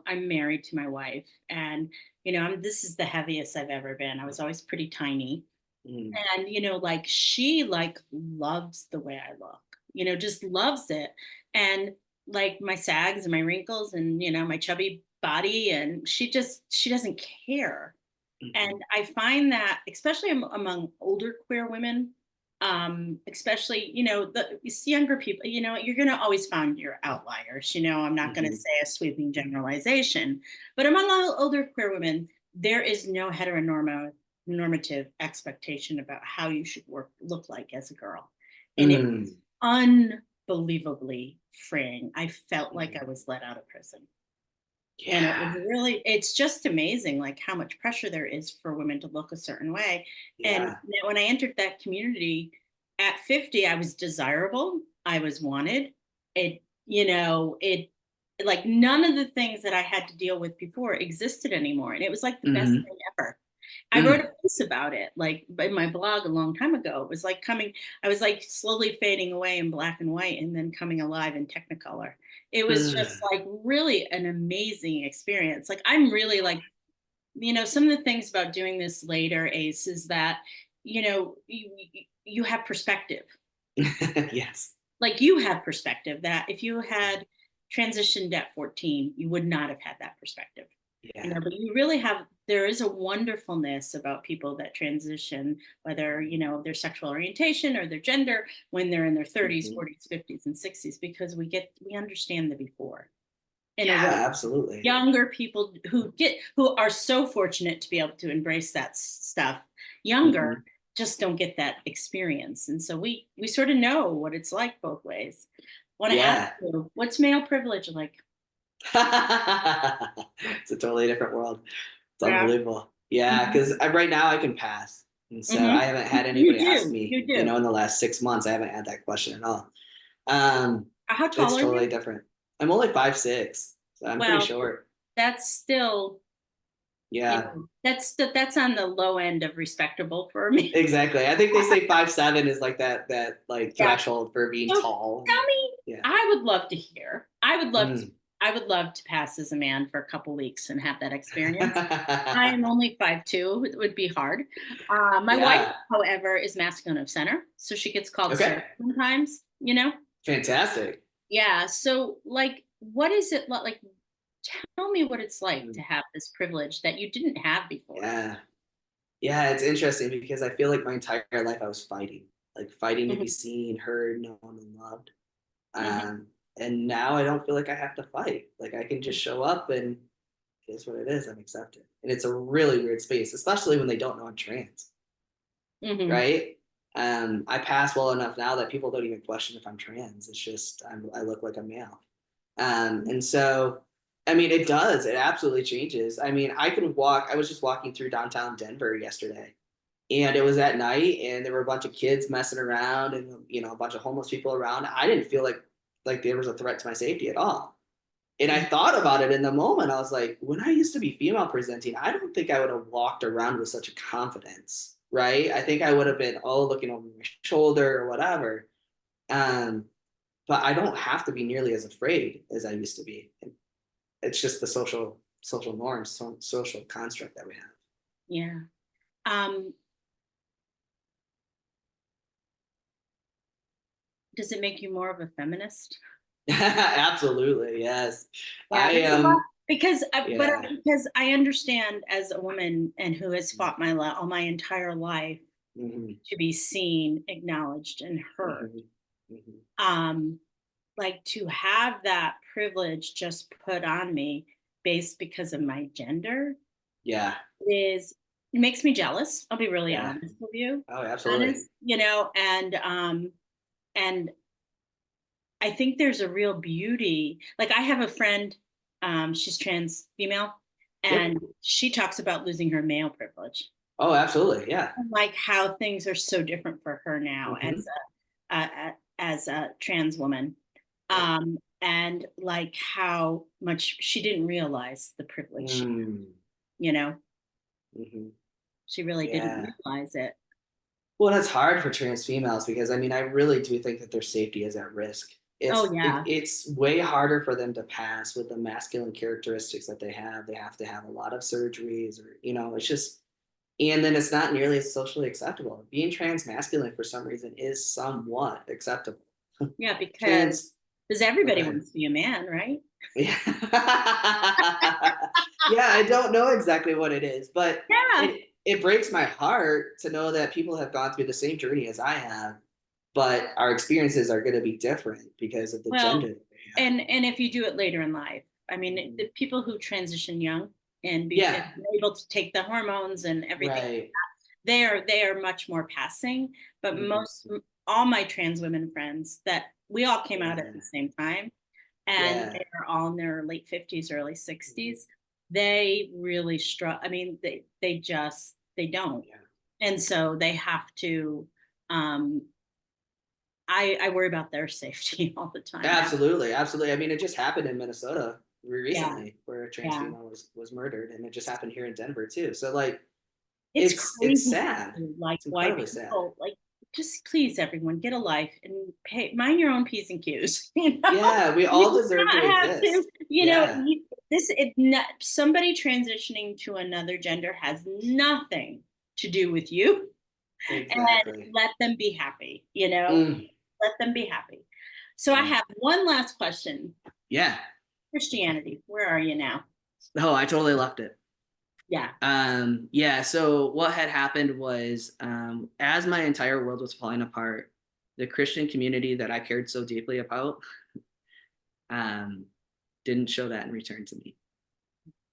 I'm married to my wife, and this is the heaviest I've ever been. I was always pretty tiny,
Mm,
and like she like loves the way I look, just loves it, and like my sags and my wrinkles and my chubby body, and she doesn't care.
mhm,
And I find that, especially among older queer women, especially, these younger people, you're going to always find your outliers. I'm not going to say a sweeping generalization, but among all older queer women, there is no heteronormative expectation about how you should look like as a girl. And it was unbelievably freeing. I felt like I was let out of prison.
Yeah.
And it was really, it's just amazing, like how much pressure there is for women to look a certain way.
Yeah.
And when I entered that community at 50, I was desirable. I was wanted. It like none of the things that I had to deal with before existed anymore. And it was like the best thing ever. I wrote a piece about it, like in my blog a long time ago. It was like I was like slowly fading away in black and white and then coming alive in Technicolor. It was just like really an amazing experience. Like I'm really like, some of the things about doing this later, Ayce, is that, you have perspective.
Yes.
Like you have perspective that if you had transitioned at 14, you would not have had that perspective.
Yeah.
But you really there is a wonderfulness about people that transition, whether, their sexual orientation or their gender, when they're in their 30s, 40s, 50s, and 60s, because we understand the before.
Yeah, absolutely.
Younger people who are so fortunate to be able to embrace that stuff, younger just don't get that experience. And so we sort of know what it's like both ways. Want to ask you, what's male privilege like?
It's a totally different world. It's unbelievable. Yeah, because right now I can pass. And so I haven't had anybody ask me, in the last 6 months, I haven't had that question at all.
How tall
it's
are
totally
you?
different. I'm only 5'6", so I'm pretty short.
That's still,
yeah.
That's on the low end of respectable for me.
Exactly. I think they say 5'7" is like that like threshold for being tall.
Tell me, I would love to hear. I would love to pass as a man for a couple weeks and have that experience. I am only 5'2". It would be hard. My wife, however, is masculine of center, so she gets called sir sometimes.
Fantastic.
Yeah. So, like, what is it like? Tell me what it's like to have this privilege that you didn't have before.
Yeah, it's interesting because I feel like my entire life I was fighting to be seen, heard, known, and loved. And now I don't feel like I have to fight. Like I can just show up and it's what it is. I'm accepted. And it's a really weird space, especially when they don't know I'm trans. Right? I pass well enough now that people don't even question if I'm trans. It's just I look like a male. And so I mean, it does. It absolutely changes. I mean, I was just walking through downtown Denver yesterday, and it was at night, and there were a bunch of kids messing around and, a bunch of homeless people around. I didn't feel like there was a threat to my safety at all. And I thought about it in the moment. I was like, when I used to be female presenting, I don't think I would have walked around with such a confidence, right? I think I would have been, looking over my shoulder or whatever. But I don't have to be nearly as afraid as I used to be. It's just the social norms, social construct that we have.
Yeah. Does it make you more of a feminist?
Absolutely, yes.
Because I understand as a woman and who has fought all my entire life to be seen, acknowledged, and heard. Like to have that privilege just put on me based because of my gender it makes me jealous. I'll be really honest with you.
Oh, absolutely.
And I think there's a real beauty. Like I have a friend, she's trans female, and she talks about losing her male privilege.
Oh, absolutely. Yeah.
And like how things are so different for her now as a trans woman. And like how much she didn't realize the privilege, she really didn't realize it.
Well, that's hard for trans females because I mean, I really do think that their safety is at risk. It's way harder for them to pass with the masculine characteristics that they have. They have to have a lot of surgeries or, it's just, and then it's not nearly as socially acceptable. Being transmasculine for some reason is somewhat acceptable.
Yeah, because everybody wants to be a man, right?
Yeah. Yeah, I don't know exactly what it is, but it breaks my heart to know that people have gone through the same journey as I have, but our experiences are going to be different because of the
Well,
gender that we have.
and if you do it later in life, I mean,
Mhm.
the people who transition young and
Yeah,
and are able to take the hormones and everything,
right.
they are much more passing. But
Mhm.
all my trans women friends that we all came out at
Yeah,
the same time, and
yeah.
they're all in their late 50s, early
Mhm.
60s. They really struggle. I mean, they don't,
Yeah.
and so they have to. Um, I worry about their safety all the time.
Absolutely, absolutely. I mean, it just happened in Minnesota
Yeah,
recently, where a trans
yeah.
female was murdered, and it just happened here in Denver too. So like,
It's
it's
crazy
sad.
like
It's
why
incredibly sad.
people like just please everyone get a life and pay mind your own P's and Q's. You know,
Yeah, we
you
all
do
deserve to
not have to.
exist. Yeah,
Somebody transitioning to another gender has nothing to do with you, and
exactly.
let them be happy. You know,
Mm,
let them be happy. So I
yeah,
have one last question.
yeah.
Christianity, where are you now?
Oh, I totally left it.
Yeah.
Yeah, so what had happened was, as my entire world was falling apart, the Christian community that I cared so deeply about, um, didn't show that in return to me.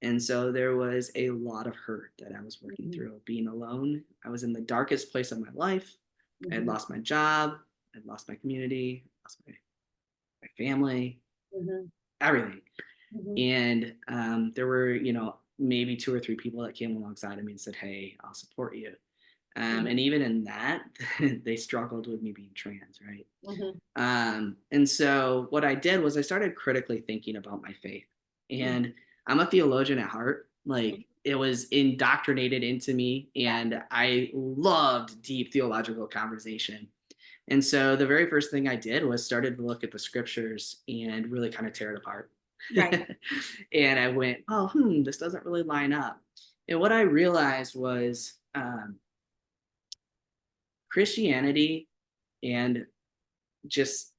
And so there was a lot of hurt that I was working
Hmm.
through. Being alone, I was in the darkest place of my life. I had
Hmm.
lost my job, I'd lost my community, lost my family,
Hmm.
everything.
Hmm.
And there were, maybe two or three people that came alongside of me and said, "Hey, I'll support you." And even in that, they struggled with me being trans, right?
Hmm.
And so what I did was I started critically thinking about my faith.
Hmm.
And I'm a theologian at heart.
Hmm.
Like, it was indoctrinated into me,
Yeah.
and I loved deep theological conversation. And so the very first thing I did was started to look at the scriptures and really kind of tear it apart.
Right.
And I went, "Oh, this doesn't really line up." And what I realized was, Christianity and just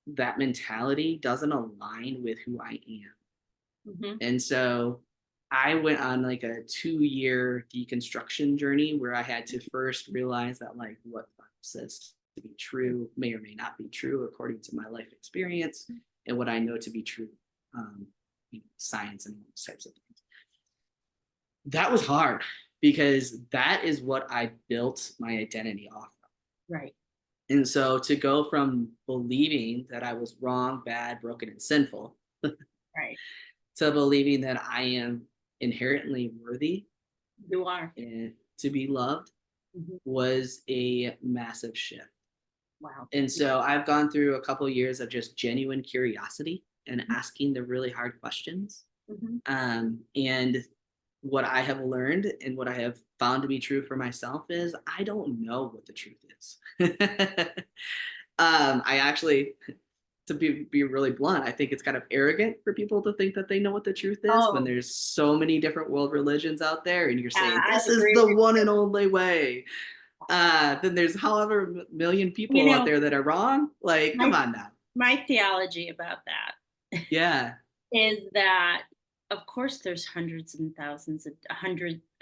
that mentality doesn't align with who I am.
Hmm.
And so I went on like a 2-year deconstruction journey where I had to first realize that, like, what the Bible says to be true may or may not be true according to my life experience, and what I know to be true, um, science and those types of things. That was hard because that is what I built my identity off of.
Right.
And so to go from believing that I was wrong, bad, broken, and sinful
Right.
to believing that I am inherently worthy
You are.
and to be loved
Mhm.
was a massive shift.
Wow.
And so I've gone through a couple of years of just genuine curiosity and asking the really hard questions.
Mhm.
And what I have learned and what I have found to be true for myself is I don't know what the truth is. I actually, to be really blunt, I think it's kind of arrogant for people to think that they know what the truth is when
Oh,
there's so many different world religions out there, and you're
yeah,
saying
I
this is
agree
the
with
one
you.
and only way. Then there's however million
You
people out
know,
there that are wrong. Like,
my
come on now.
my theology about that
Yeah.
is that, of course, there's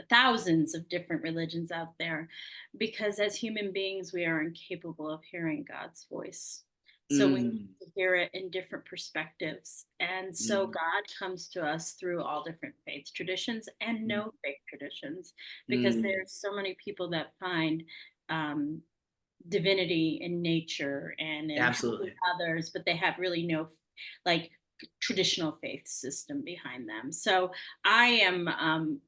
thousands of different religions out there, because as human beings, we are incapable of hearing God's voice. So we need
Mm,
to hear it in different perspectives. And so
mm,
God comes to us through all different faith traditions and
mm,
no faith traditions, because
mm.
there's so many people that find um, divinity in nature and in helping
Absolutely.
others, but they have really no like traditional faith system behind them. So I am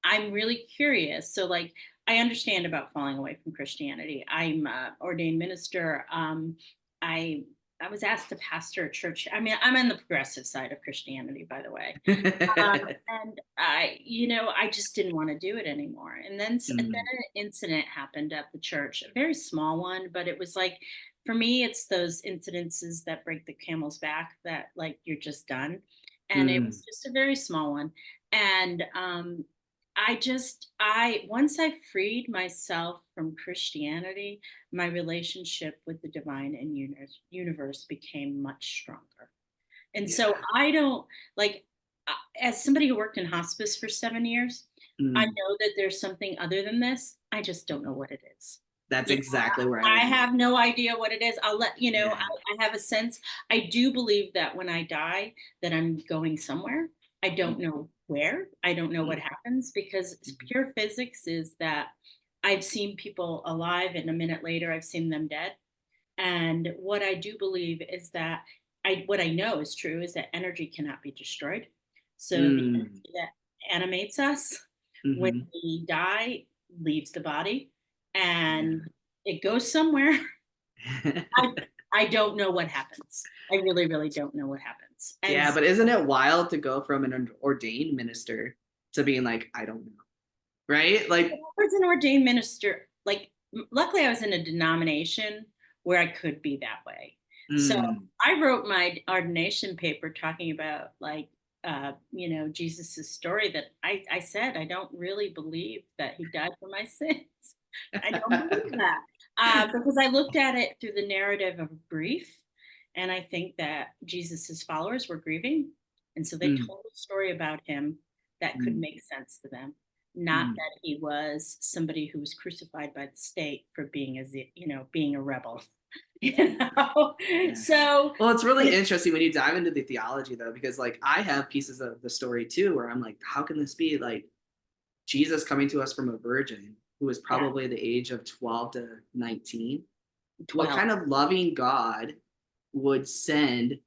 I'm really curious. So like I understand about falling away from Christianity. I'm a ordained minister. I I was asked to pastor a church. I mean, I'm on the progressive side of Christianity, by the way. And I just didn't want to do it anymore. And then
Mm,
an incident happened at the church, a very small one, but it was like, for me, it's those incidences that break the camel's back that like you're just done. And it
mm,
was just a very small one. And once I freed myself from Christianity, my relationship with the divine and universe became much stronger. And so
yeah.
I don't like, as somebody who worked in hospice for 7 years, I
Mm.
know that there's something other than this. I just don't know what it is.
That's
You
exactly where I
know, I
land.
have no idea what it is. I'll let you know,
Yeah.
I have a sense. I do believe that when I die, that I'm going somewhere. I don't know where. I don't know what
Mm.
happens because
Mhm.
pure physics is that I've seen people alive and a minute later I've seen them dead. And what I do believe is that what I know is true is that energy cannot be destroyed. So the
Mm.
energy that animates us when
Mhm.
we die leaves the body and
Yeah.
it goes somewhere. I I don't know what happens. I really, really don't know what happens. And
Yeah,
so
but isn't it wild to go from an ordained minister to being like, I don't know, right?
I
Like,
was an ordained minister. Like, luckily, I was in a denomination where I could be that way. So
mm,
I wrote my ordination paper talking about Jesus's story that I said I don't really believe that he died for my sins. I don't believe that because I looked at it through the narrative of grief, and I think that Jesus's followers were grieving, and so they
mm,
told a story about him that could
mm,
make sense to them, not
mm.
that he was somebody who was crucified by the state for being being a rebel.
Yeah.
So
Well, it's really interesting when you dive into the theology, though, because like I have pieces of the story too where I'm like, how can this be? Like Jesus coming to us from a virgin who was
yeah,
probably the age of 12 to 19. What
12.
kind of loving God would send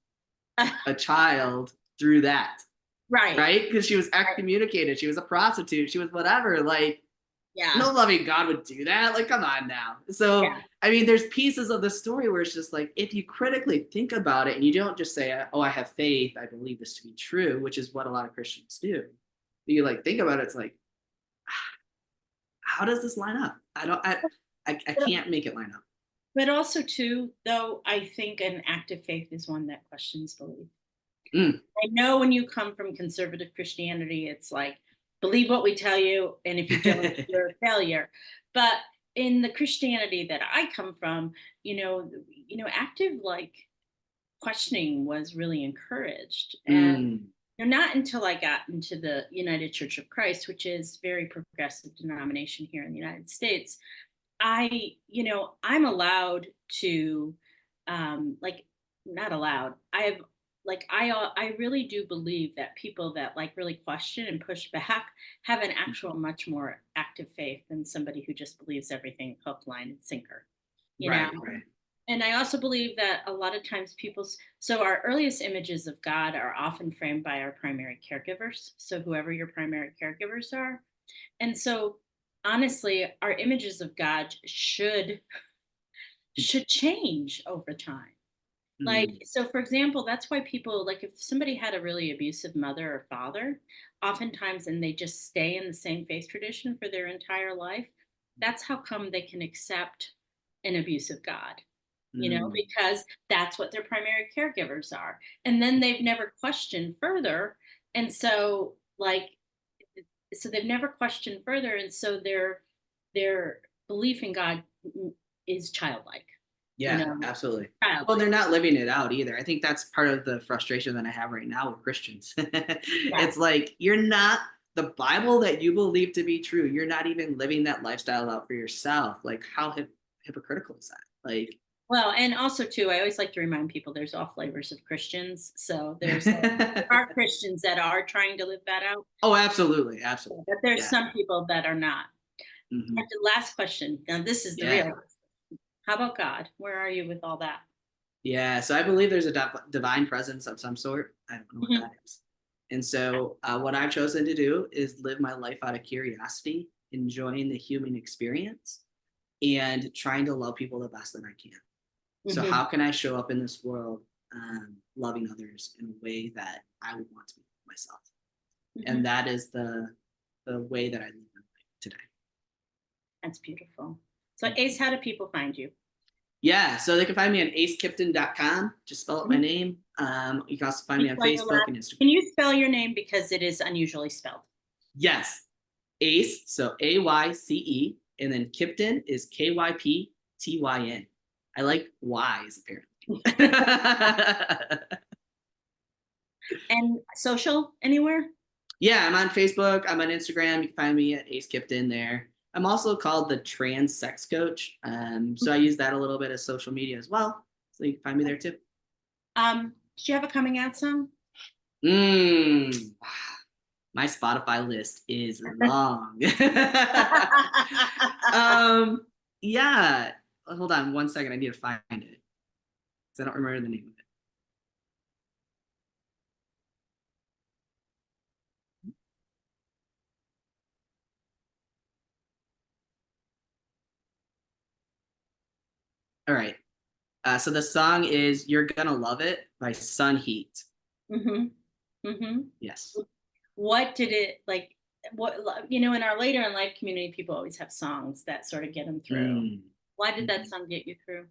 a child through that?
Right.
Right? Because she was
Right.
excommunicated, she was a prostitute, she was whatever. Like,
Yeah.
no loving God would do that. Like, come on now.
Yeah.
So, I mean, there's pieces of the story where it's just like, if you critically think about it and you don't just say, oh, I have faith, I believe this to be true, which is what a lot of Christians do. You like think about it, it's like, how does this line up? I
But
can't make it line up.
but also too, though, I think an active faith is one that questions belief.
Mm.
I know when you come from conservative Christianity, it's like, believe what we tell you, and if you don't, you're a failure. But in the Christianity that I come from, active like questioning was really encouraged. And
Mm.
not until I got into the United Church of Christ, which is very progressive denomination here in the United States, I'm allowed to, like, not allowed. I really do believe that people that like really question and push back have an actual much more active faith than somebody who just believes everything hook, line, and sinker. You know,
Right, right.
and I also believe that a lot of times so our earliest images of God are often framed by our primary caregivers. So whoever your primary caregivers are. And so honestly, our images of God should change over time. Like,
Mm.
so for example, that's why people like if somebody had a really abusive mother or father, oftentimes, and they just stay in the same faith tradition for their entire life, that's how come they can accept an abusive God,
Mm.
because that's what their primary caregivers are. And then they've never questioned further. And so, they've never questioned further. And so their belief in God is childlike, you
Yeah,
know,
absolutely. Well,
childlike.
they're not living it out either. I think that's part of the frustration that I have right now with Christians.
Yeah.
It's like you're not the Bible that you believe to be true. You're not even living that lifestyle out for yourself. Like, how hypocritical is that? Like,
Well, and also too, I always like to remind people there's all flavors of Christians. So there are Christians that are trying to live that out,
oh, absolutely, absolutely.
but there's
Yeah.
some people that are not.
Hmm.
And the last question. Now this is the
Yeah.
real. How about God? Where are you with all that?
Yeah. So I believe there's a divine presence of some sort. I don't know what
Mhm.
that is. And so, what I've chosen to do is live my life out of curiosity, enjoying the human experience, and trying to love people the best that I can. So
Mhm.
how can I show up in this world, loving others in a way that I would want to be myself? And
Mhm.
that is the way that I live my life today.
That's beautiful. So Ace, how do people find you?
Yeah, so they can find me on acekypton.com. Just spell out my
Mhm.
name. You can also find
Can
me
you
on
spell your
Facebook
last?
and Instagram.
Can you spell your name because it is unusually spelled?
Yes, Ace, so AYCE, and then Kypton is KYPTYN. I like Y's apparently.
And social anywhere?
Yeah, I'm on Facebook. I'm on Instagram. You can find me at Ayce Kypton there. I'm also called the trans sex coach. So I use that a little bit as social media as well. So you can find me there too.
Do you have a coming out song?
Mm, my Spotify list is long. Yeah. Hold on one second. I need to find it because I don't remember the name of it. All right. So the song is "You're Gonna Love It" by Sun Heat.
Mm-hmm. Mm-hmm.
Yes.
What did it like? What in our later in life community, people always have songs that sort of get them through. Why did that song get you through?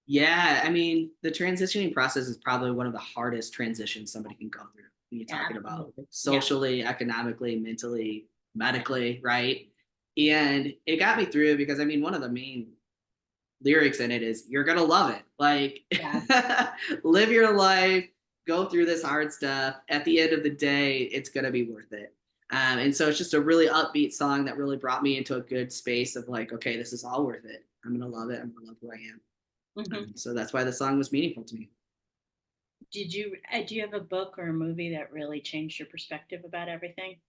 Yeah, I mean, the transitioning process is probably one of the hardest transitions somebody can go through when you're talking about socially, economically, mentally, medically, right? And it got me through because I mean, one of the main lyrics in it is "You're gonna love it." Like, live your life, go through this hard stuff. At the end of the day, it's gonna be worth it. And so it's just a really upbeat song that really brought me into a good space of like, okay, this is all worth it. I'm gonna love it. I'm gonna love who I am. So that's why the song was meaningful to me.
Do you have a book or a movie that really changed your perspective about everything?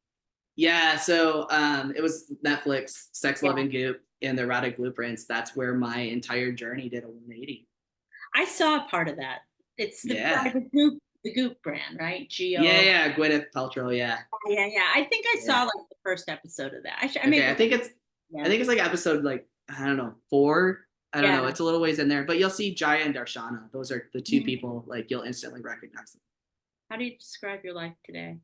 Yeah, so it was Netflix, Sex,
Yeah.
Love, and Goop, and the Erotic Blueprints. That's where my entire journey did a 180.
I saw a part of that. It's the Goop brand, right?
Yeah, Gwyneth Paltrow, yeah.
Yeah. I think I saw like the first episode of that. I
think it's like episode like I don't know 4. I don't know. It's a little ways in there, but you'll see Jaya and Darshana. Those are the two people like you'll instantly recognize them.
How do you describe your life today?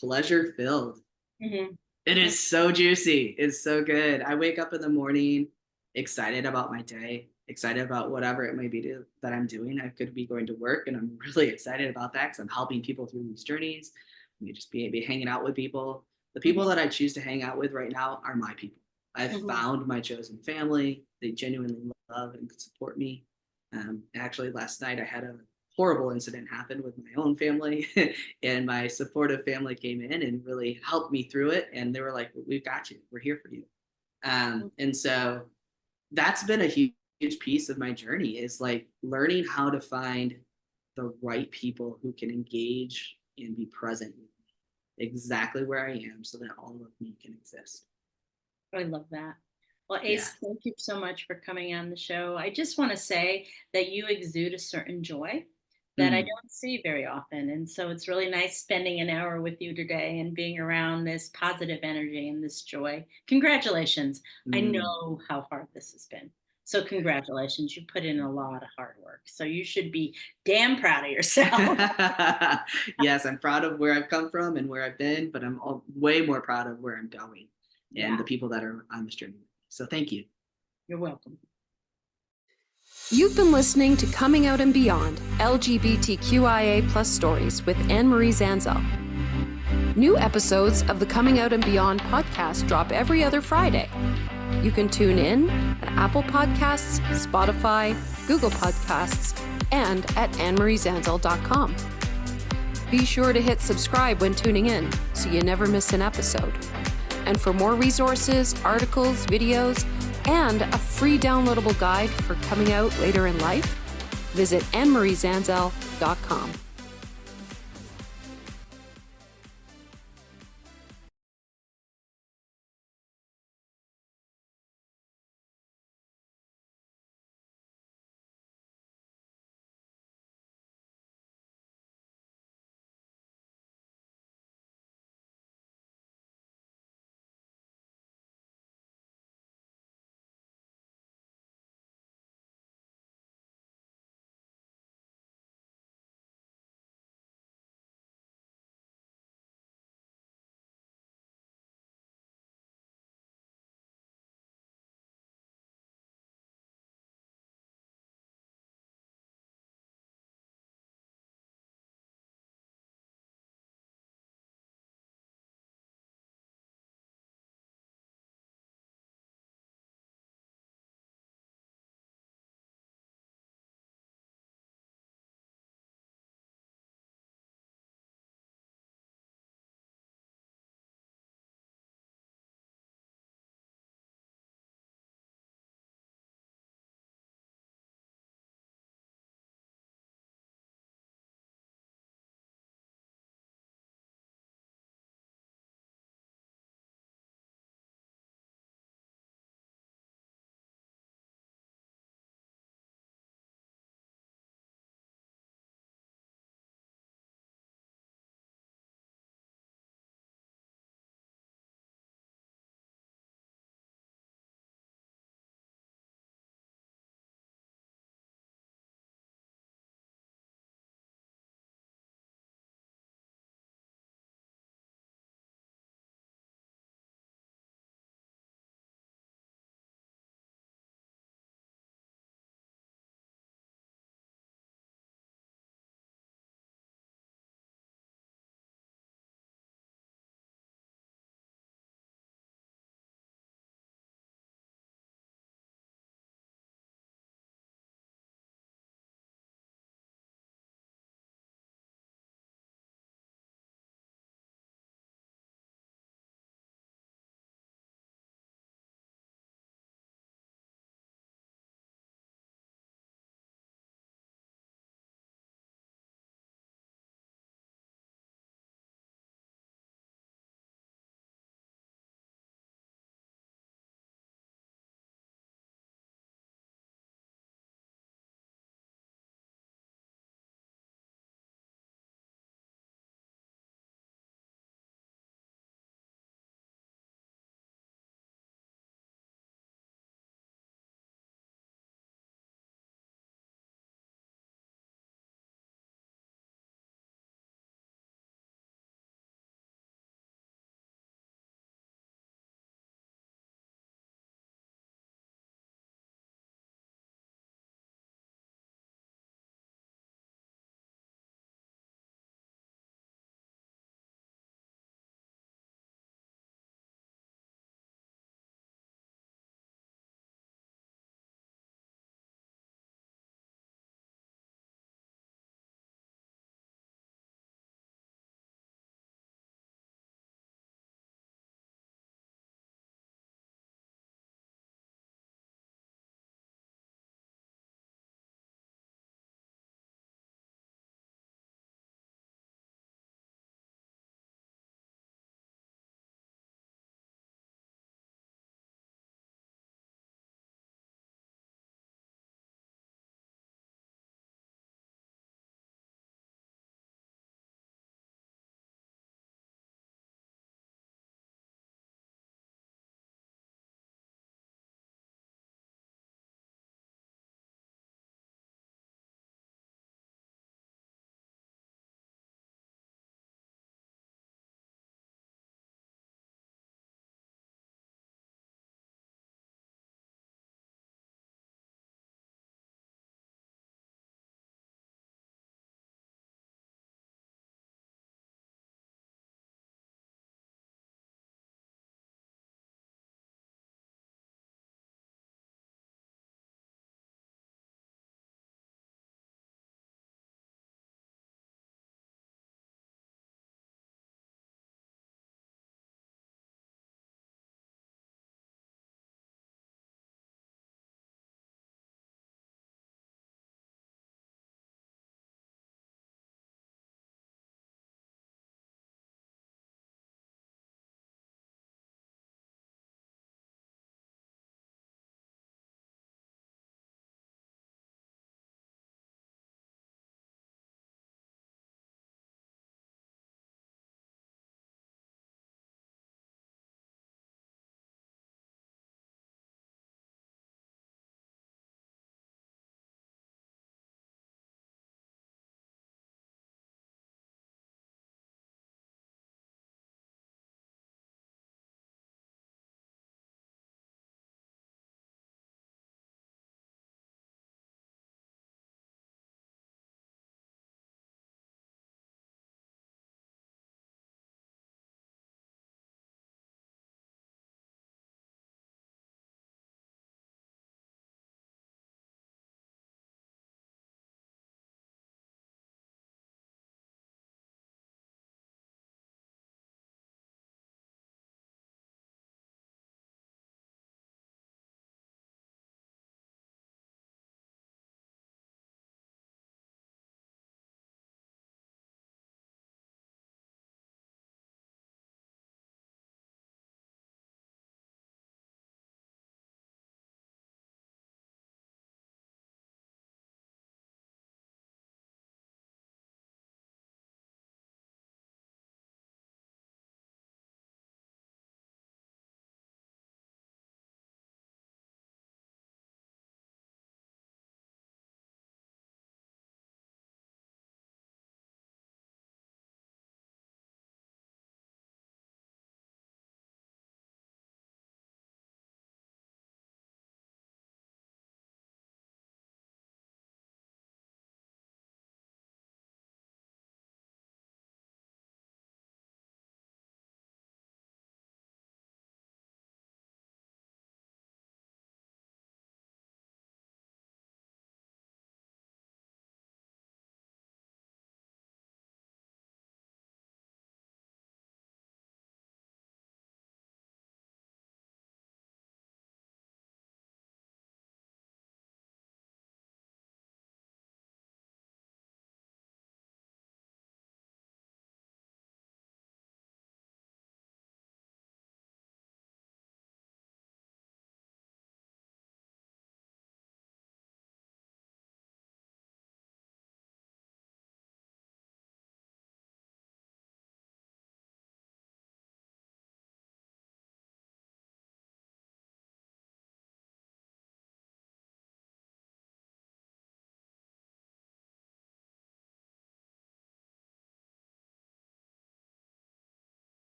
Pleasure filled.
Mm-hmm.
It is so juicy. It's so good. I wake up in the morning excited about my day, excited about whatever it may be that I'm doing. I could be going to work, and I'm really excited about that because I'm helping people through these journeys. Me just be hanging out with people. The people that I choose to hang out with right now are my people. I've found my chosen family. They genuinely love and support me. Actually, last night I had a horrible incident happen with my own family, and my supportive family came in and really helped me through it. And they were like, "We've got you. We're here for you." And so that's been a huge piece of my journey is like learning how to find the right people who can engage and be present with me exactly where I am so that all of me can exist.
I love that. Well, Ayce, thank you so much for coming on the show. I just want to say that you exude a certain joy that I don't see very often. And so it's really nice spending an hour with you today and being around this positive energy and this joy. Congratulations. I know how hard this has been. So congratulations. You put in a lot of hard work. So you should be damn proud of yourself.
Yes, I'm proud of where I've come from and where I've been, but I'm way more proud of where I'm going and the people that are on this journey. So thank you.
You're welcome.
You've been listening to Coming Out and Beyond, LGBTQIA plus stories with Anne-Marie Zanzal. New episodes of the Coming Out and Beyond podcast drop every other Friday. You can tune in at Apple Podcasts, Spotify, Google Podcasts, and at annemariezanzal.com. Be sure to hit subscribe when tuning in so you never miss an episode. And for more resources, articles, videos, and a free downloadable guide for coming out later in life, visit annemariezanzal.com.